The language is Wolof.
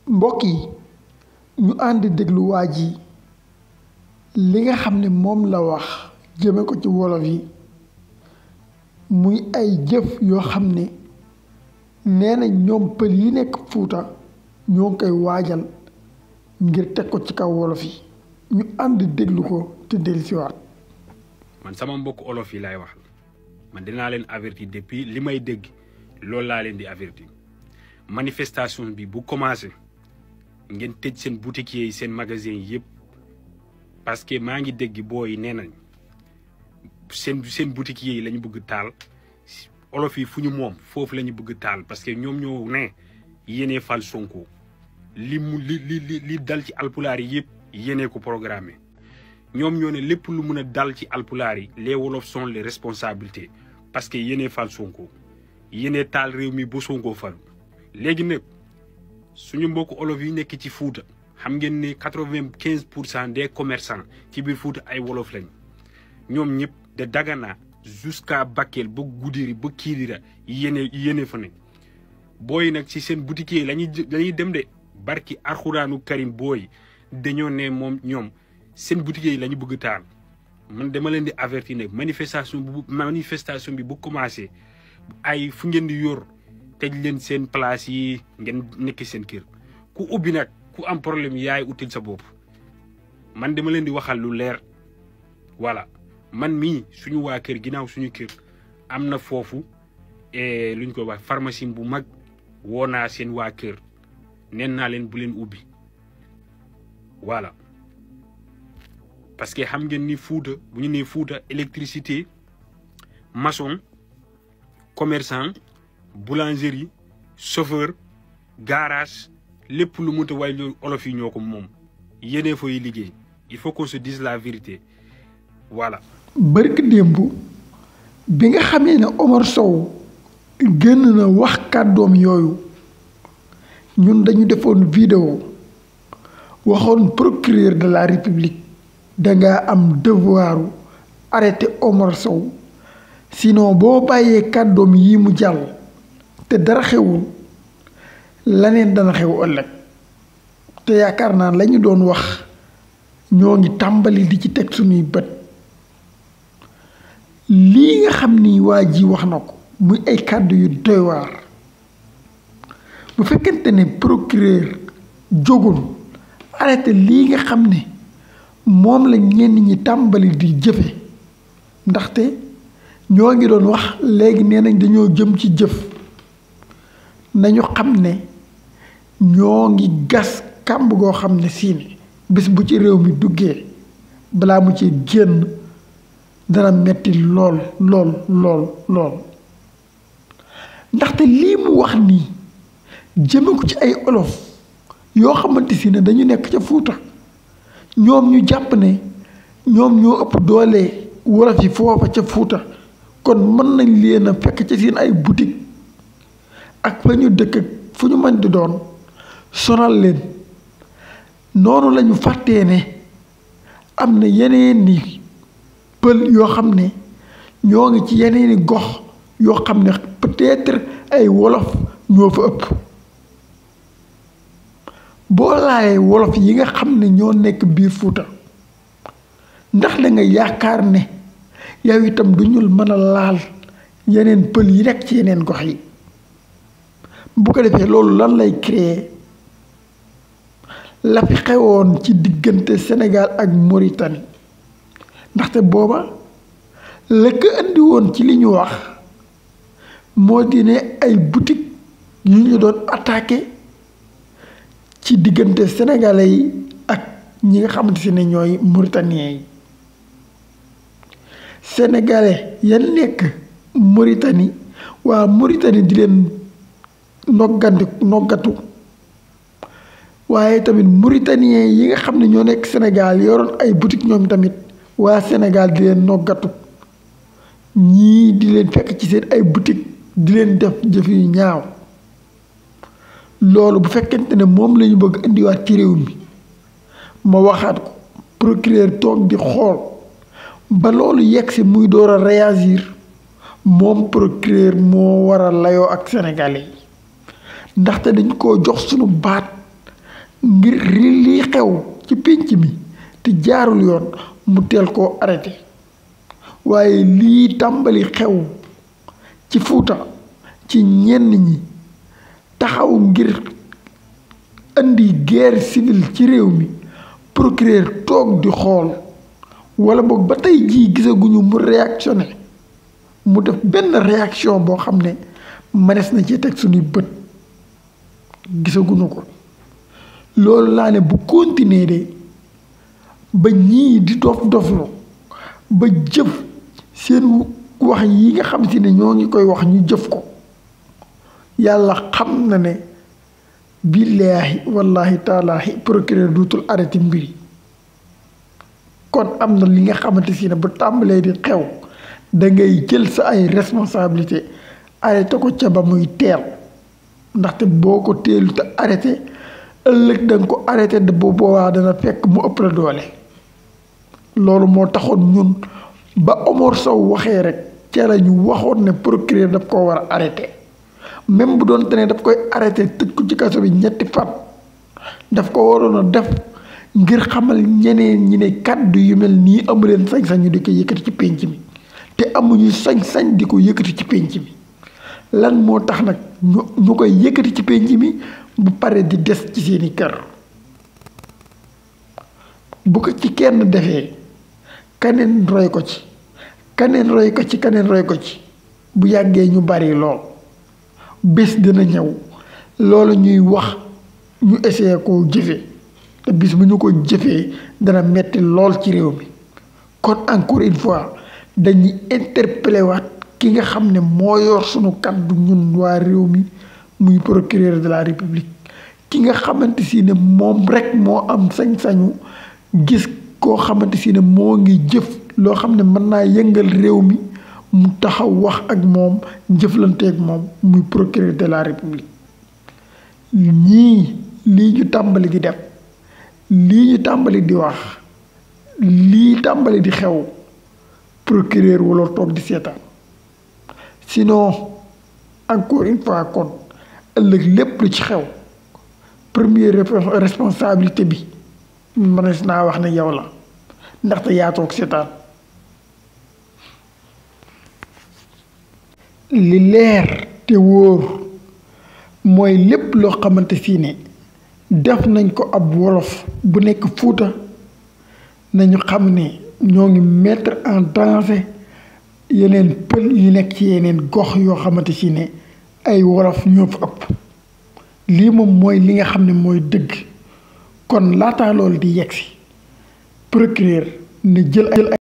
mbokk yi ñu ànd déglu waa ji li nga xam ne moom la wax jëme ko ci wolof yi muy ay jëf yoo xam ne nee na ñoom pël yi nekk Fuuta ñoo ngi koy waajal ngir teg ko ci kaw wolof yi ñu ànd déglu ko te dellusiwaat. man sama mbokk olof yi laay wax man dinaa leen avertir depuis li may dégg loolu laa leen di avertir manifestation bi bu commencé ngeen tëj seen boutique yi seen magasin yi yëpp parce que maa ngi dégg booy nee nañ seen boutique yi la ñu bëgg taal olof yi fu ñu moom foofu la ñu bëgg taal parce que ñoom ñoo ne yéenee fal Sonko li dal ci alpulaar yi yëpp yéenee ko programmé ñoom ñoo ne lépp lu mën a dal ci alpulaar yi les wolof sont les responsabilités parce que yéenee fal Sonko yéenee taal réew mi ba Sonko falu léegi nag suñu mbokk olof yi nekk ci Fuuta xam ngeen ne 95% des commerçants ci biir Fuuta ay wolof lañ ñoom ñëpp de Dagana jusqu'à Bakel ba Goudiri ba Kidira yéene fa ne booy nag ci seen boutique yi lañuy dem de barki arxuraanu karim booy dañoo ne moom ñoom seen boutique yi la ñu bëgg taal man dama leen di avertir ne manifestation bi bu commencé ay fu ngeen di yor tëj leen seen place yi ngeen nekk seen kër ku ubbi nag ku am problème yaay util sa bopp man dama leen di waxal lu leer voilà man mii suñu waa kër ginnaaw suñu kër am na foofu lu ñu koy wax pharmacie bu mag woo naa seen waa kër neen naa leen bu leen ubbi voilà parce que xam ngeen ni Fuuta bu ñu nee Fuuta électricité maçon commerçant boulangerie chauffeur garage lépp lu mënta way loolu olof yi ñoo ko moom yéenee fay liggéey il faut qu'on se dise la vérité voilà. barki démb bi nga xamee ne Omar Sow génn na wax kàddoom yooyu ñun dañu defoon vidéo waxoon procureur de la république danga am devoiru arrêter Omar Sow sinon boo bàyyee kàddoom yi mu jàll te dara xewul laneen dana xew ëllëg te yaakaar naa lañu doon wax ñoo ngi tàmbali di ci teg suñuy bët lii nga xam ni waa ji wax na ko muy ay kàddu yu doy waar bu fekkente ne procureur jógul arrêté lii nga xam ne moom la ñenn ñi tàmbali di jëfe ndaxte ñoo ngi doon wax léegi nee nañ dañoo jëm ci jëf nañu xam ne ñoo ngi gas kàmb goo xam ne siine bés bu ci réew mi duggee balaa mu ci génn dana metti lool ndaxte lii mu wax nii jëme ko ci ay olof yoo xamante si ne dañu nekk ca Fuuta ñoom ñu jàpp ne ñoom ñoo ëpp doole wolof yi foofa ca Fuuta kon mën nañ leen a fekk ci seen ay boutique ak fa ñu dëkk fu ñu mën di doon sonal leen noonu lañu fàttee ne am na yeneen ni pël yoo xam ne ñoo ngi ci yeneeni gox yoo xam ne peut-être ay wolof ñoo fa ëpp boo laayee wolof yi nga xam ne ñoo nekk biir Fuuta ndax da nga yaakaar ne yow itam du ñu mën a laal yeneen pël yi nekk ci yeneen gox yi bu ko defee loolu lan lay créer la fi xewoon ci diggante Sénégal ak Mauritanie ndaxte booba la ko indi woon ci li ñu wax moo di ne ay boutique yu ñu doon attaqué ci diggante sénégalais yi ak ñi nga xamante ne ñooy Mauritaniens yi sénégalais ya nekk Mauritanie waa Mauritanie di leen noggatu waaye tamit Mauritaniens yi nga xam ne ñoo nekk Sénégal yoroon ay boutique ñoom tamit waa Sénégal di leen noggatu ñii di leen fekk ci seen ay boutique di leen def jëf yu ñaaw loolu bu fekkente ne moom la ñu bëgg indiwaat ci réew mi ma waxaat ko procureur toog di xool ba loolu yegg si muy door a réagir moom procureur moo war a layoo ak sénégalais yi ndaxte dañ koo jox sunu baat ngir lii xew ci pénc mi te jaarul yoon mu teel koo arrêté waaye lii tàmbali xew ci Fuuta ci ñenn ñi taxaw ngir indi guerre civile ci réew mi procureur toog di xool wala boog ba tey jii gisaguñu mu réactionné mu def benn réaction boo xam ne mënees na ci teg suñuy bët gisaguñu ko. loolu laa ne bu continuer de ba ñii di dof-doflu ba jëf seen wax yi nga xam si ne ñoo ngi koy wax ñu jëf ko yàlla xam na ne billaahi wallaahi taalaahi procureur duutul arrêté mbiri kon am na li nga xamante si ne bu tàmbalee di xew da ngay jël sa ay responsabilité arrêté ko ca ba muy teel ndaxte boo ko teelu te arrêté ëllëg da nga ko arrêté de bu boobaa dana fekk mu ëpp la doole. loolu moo taxoon ñun ba Omar Sow waxee rek ca la ñu waxoon ne procureur daf koo war a arrêté même bu doon te ne daf koy arrêté tëj ko ci kaso bi 2 fan daf ko waroon a def ngir xamal ñeneen ñi ne kàddu yu mel nii amu leen sañ-sañ di ko yëkkati ci pénc mi te amuñu sañ-sañ di ko yëkkati ci pénc mi lan moo tax nag ñu koy yëkkati ci pénc mi bu pare di des ci seeni kër bu ko ci kenn defee kaneen roy ko ci kaneen roy ko ci kaneen roy ko ci bu yàggee ñu bari lool bés dina ñëw loolu ñuy wax ñu essayé koo jëfee te bis bu ñu ko jëfee dana metti lool ci réew mi kon encore une fois dañuy interpellé waat ki nga xam ne moo yor sunu kàddu ñun waa réew mi muy procureur de la république ki nga xamante si ne moom rek moo am sañ-sañu gis koo xamante si ne moo ngi jëf loo xam ne mën naa yëngal réew mi mu taxaw wax ak moom jëflanteeg moom muy procureur de la république ñii lii ñu tàmbali di def lii ñu tàmbali di wax lii tàmbali di xew procureur wala toog di seetaan sinon encore une fois kon ëllëg lépp lu ci xew première responsabilité bi mënees naa wax ne yow la ndaxte yaa toog seetaan li leer te wóor mooy lépp loo xamante si ne def nañ ko ab wolof bu nekk Fuuta nañu xam ne ñoo ngi mettre en danger yeneen pël yu nekk ci yeneen gox yoo xamante si ne ay wolof ñoo fa ëpp lii moom mooy li nga xam ne mooy dëgg kon laataa loolu di yegsi procureur ne jël